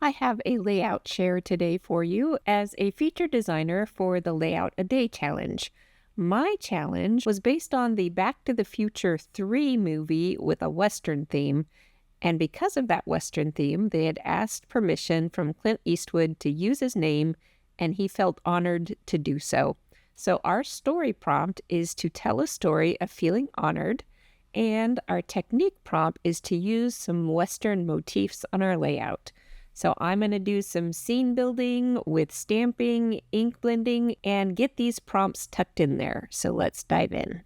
I have a layout share today for you as a feature designer for the Layout a Day challenge. My challenge was based on the Back to the Future 3 movie with a Western theme. And because of that Western theme, they had asked permission from Clint Eastwood to use his name, and he felt honored to do so. So our story prompt is to tell a story of feeling honored, and our technique prompt is to use some Western motifs on our layout. So I'm going to do some scene building with stamping, ink blending, and get these prompts tucked in there. So let's dive in.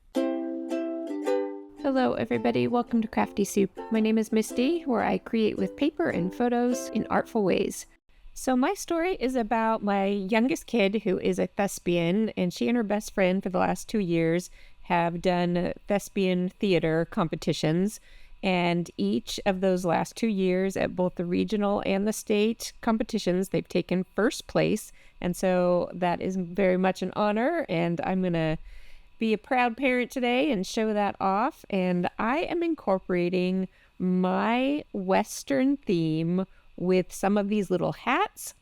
Hello everybody, welcome to Crafty Soup. My name is Misty, where I create with paper and photos in artful ways. So my story is about my youngest kid who is a thespian, and she and her best friend for the last 2 years have done thespian theater competitions. And each of those last 2 years at both the regional and the state competitions, they've taken first place. And so that is very much an honor, and I'm going to be a proud parent today and show that off. And I am incorporating my Western theme with some of these little hats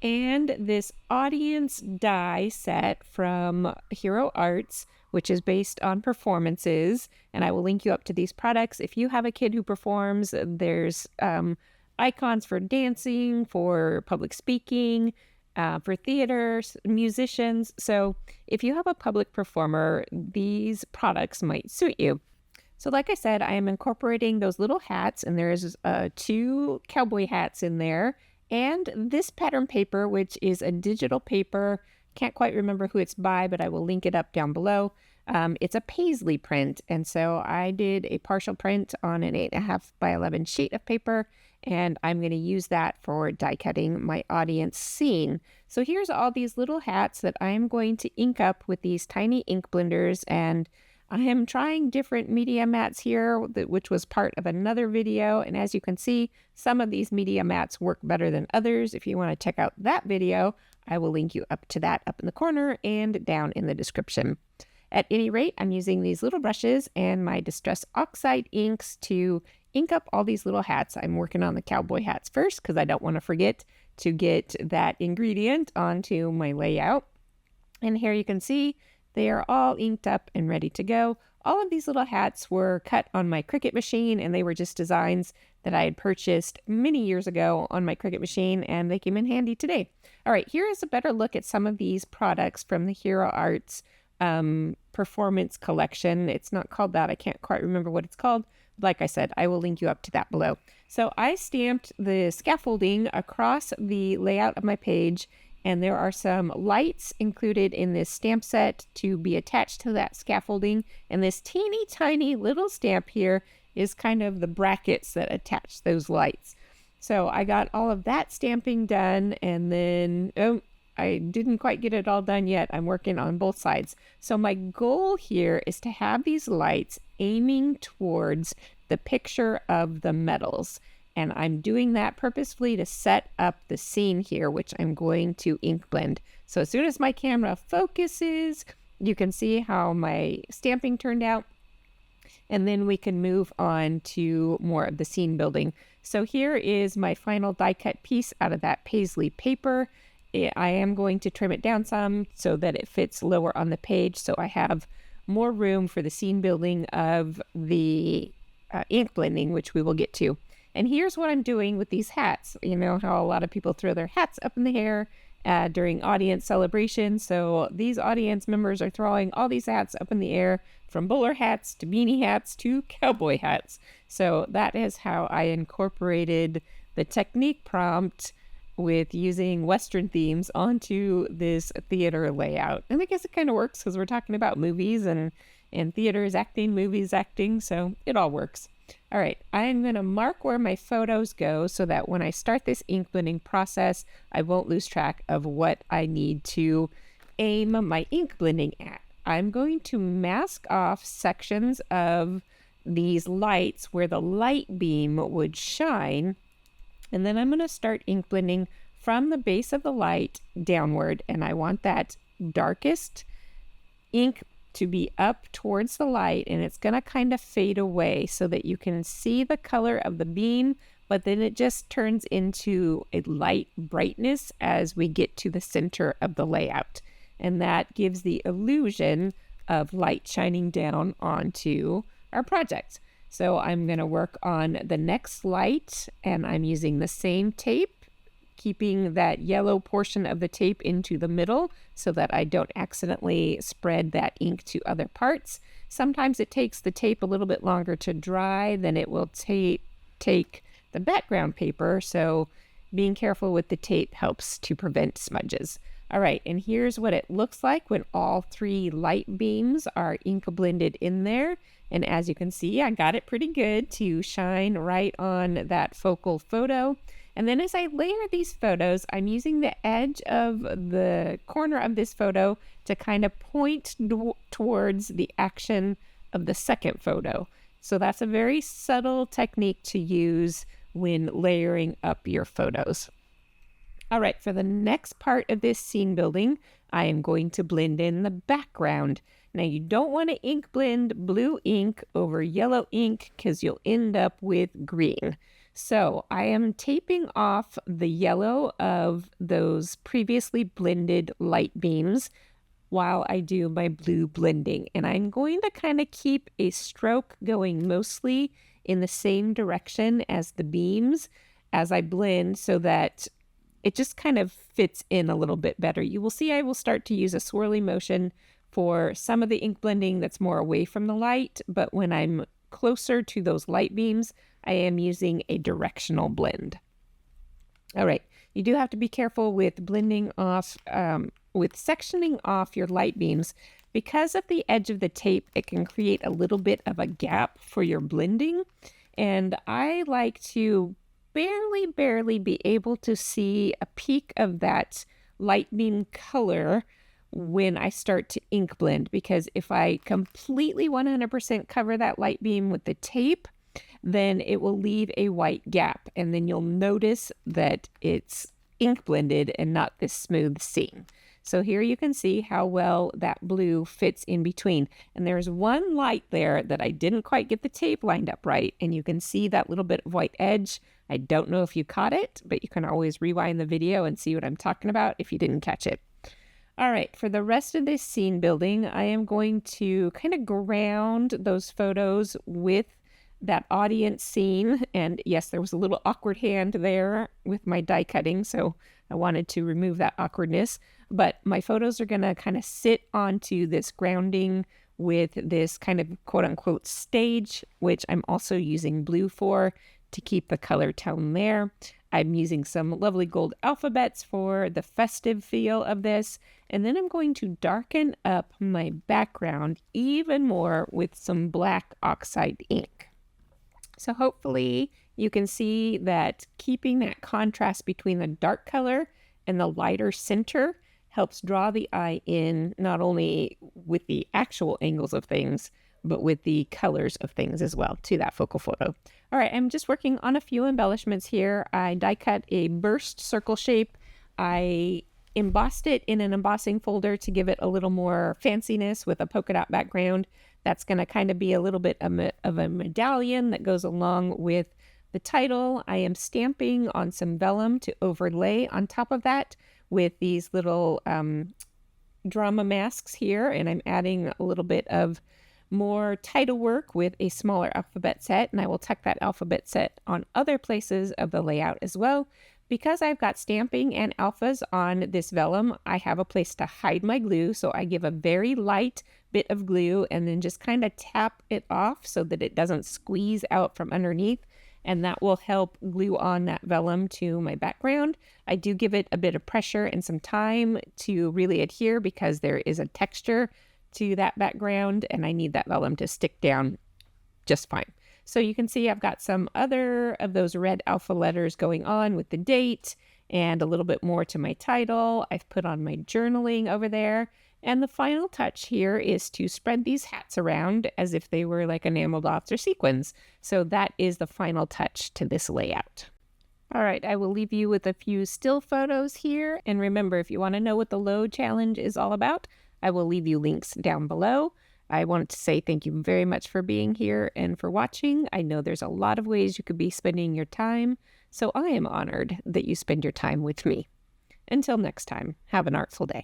and this audience die set from Hero Arts, which is based on performances. And I will link you up to these products. If you have a kid who performs, there's icons for dancing, for public speaking, for theater, musicians. So if you have a public performer, these products might suit you. So like I said, I am incorporating those little hats, and there's 2 cowboy hats in there, and this pattern paper, which is a digital paper. Can't quite remember who it's by, but I will link it up down below. It's a paisley print, and so I did a partial print on an 8.5 by 11 sheet of paper, and I'm going to use that for die cutting my audience scene. So here's all these little hats that I am going to ink up with these tiny ink blenders, and I am trying different media mats here, which was part of another video. And as you can see, some of these media mats work better than others. If you want to check out that video, I will link you up to that up in the corner and down in the description. At any rate, I'm using these little brushes and my Distress Oxide inks to ink up all these little hats. I'm working on the cowboy hats first because I don't want to forget to get that ingredient onto my layout. And here you can see they are all inked up and ready to go. All of these little hats were cut on my Cricut machine, and they were just designs that I had purchased many years ago on my Cricut machine, and they came in handy today. All right, here is a better look at some of these products from the Hero Arts performance collection. It's not called that. I can't quite remember what it's called. Like I said, I will link you up to that below. So I stamped the scaffolding across the layout of my page, and there are some lights included in this stamp set to be attached to that scaffolding. And this teeny tiny little stamp here is kind of the brackets that attach those lights. So I got all of that stamping done, and then, I didn't quite get it all done yet. I'm working on both sides. So my goal here is to have these lights aiming towards the picture of the metals. And I'm doing that purposefully to set up the scene here, which I'm going to ink blend. So as soon as my camera focuses, you can see how my stamping turned out. And then we can move on to more of the scene building. So here is my final die cut piece out of that paisley paper. I am going to trim it down some so that it fits lower on the page, so I have more room for the scene building of the ink blending, which we will get to. And here's what I'm doing with these hats. You know how a lot of people throw their hats up in the air during audience celebrations. So these audience members are throwing all these hats up in the air, from bowler hats to beanie hats to cowboy hats. So that is how I incorporated the technique prompt with using Western themes onto this theater layout. And I guess it kind of works because we're talking about movies, and theater is acting, movies acting, so it all works. All right, I'm going to mark where my photos go so that when I start this ink blending process, I won't lose track of what I need to aim my ink blending at. I'm going to mask off sections of these lights where the light beam would shine, and then I'm going to start ink blending from the base of the light downward, and I want that darkest ink to be up towards the light, and it's going to kind of fade away so that you can see the color of the beam, but then it just turns into a light brightness as we get to the center of the layout. And that gives the illusion of light shining down onto our project. So I'm going to work on the next light, and I'm using the same tape, keeping that yellow portion of the tape into the middle so that I don't accidentally spread that ink to other parts. Sometimes it takes the tape a little bit longer to dry than it will take the background paper, so being careful with the tape helps to prevent smudges. All right, and here's what it looks like when all 3 light beams are ink blended in there. And as you can see, I got it pretty good to shine right on that focal photo. And then as I layer these photos, I'm using the edge of the corner of this photo to kind of point towards the action of the second photo. So that's a very subtle technique to use when layering up your photos. All right, for the next part of this scene building, I am going to blend in the background. Now, you don't want to ink blend blue ink over yellow ink because you'll end up with green. So I am taping off the yellow of those previously blended light beams while I do my blue blending. And I'm going to kind of keep a stroke going mostly in the same direction as the beams as I blend so that it just kind of fits in a little bit better. You will see I will start to use a swirly motion for some of the ink blending that's more away from the light, but when I'm closer to those light beams, I am using a directional blend. All right, you do have to be careful with blending off, with sectioning off your light beams. Because of the edge of the tape, it can create a little bit of a gap for your blending, and I like to barely be able to see a peak of that light beam color when I start to ink blend, because if I completely 100% cover that light beam with the tape, then it will leave a white gap, and then you'll notice that it's ink blended and not this smooth scene. So here you can see how well that blue fits in between. And there's one light there that I didn't quite get the tape lined up right, and you can see that little bit of white edge. I don't know if you caught it, but you can always rewind the video and see what I'm talking about if you didn't catch it. All right, for the rest of this scene building, I am going to kind of ground those photos with that audience scene. And yes, there was a little awkward hand there with my die cutting, so I wanted to remove that awkwardness. But my photos are going to kind of sit onto this grounding with this kind of quote unquote stage, which I'm also using blue for to keep the color tone there. I'm using some lovely gold alphabets for the festive feel of this. And then I'm going to darken up my background even more with some black oxide ink. So hopefully you can see that keeping that contrast between the dark color and the lighter center helps draw the eye in, not only with the actual angles of things, but with the colors of things as well to that focal photo. All right, I'm just working on a few embellishments here. I die cut a burst circle shape. I embossed it in an embossing folder to give it a little more fanciness with a polka dot background. That's going to kind of be a little bit of a medallion that goes along with the title. I am stamping on some vellum to overlay on top of that with these little drama masks here, and I'm adding a little bit of more title work with a smaller alphabet set, and I will tuck that alphabet set on other places of the layout as well. Because I've got stamping and alphas on this vellum, I have a place to hide my glue, so I give a very light bit of glue and then just kind of tap it off so that it doesn't squeeze out from underneath, and that will help glue on that vellum to my background. I do give it a bit of pressure and some time to really adhere because there is a texture to that background, and I need that vellum to stick down just fine. So you can see I've got some other of those red alpha letters going on with the date and a little bit more to my title. I've put on my journaling over there. And the final touch here is to spread these hats around as if they were like enamel dots or sequins. So that is the final touch to this layout. All right, I will leave you with a few still photos here. And remember, if you want to know what the load challenge is all about, I will leave you links down below. I wanted to say thank you very much for being here and for watching. I know there's a lot of ways you could be spending your time, so I am honored that you spend your time with me. Until next time, have an artful day.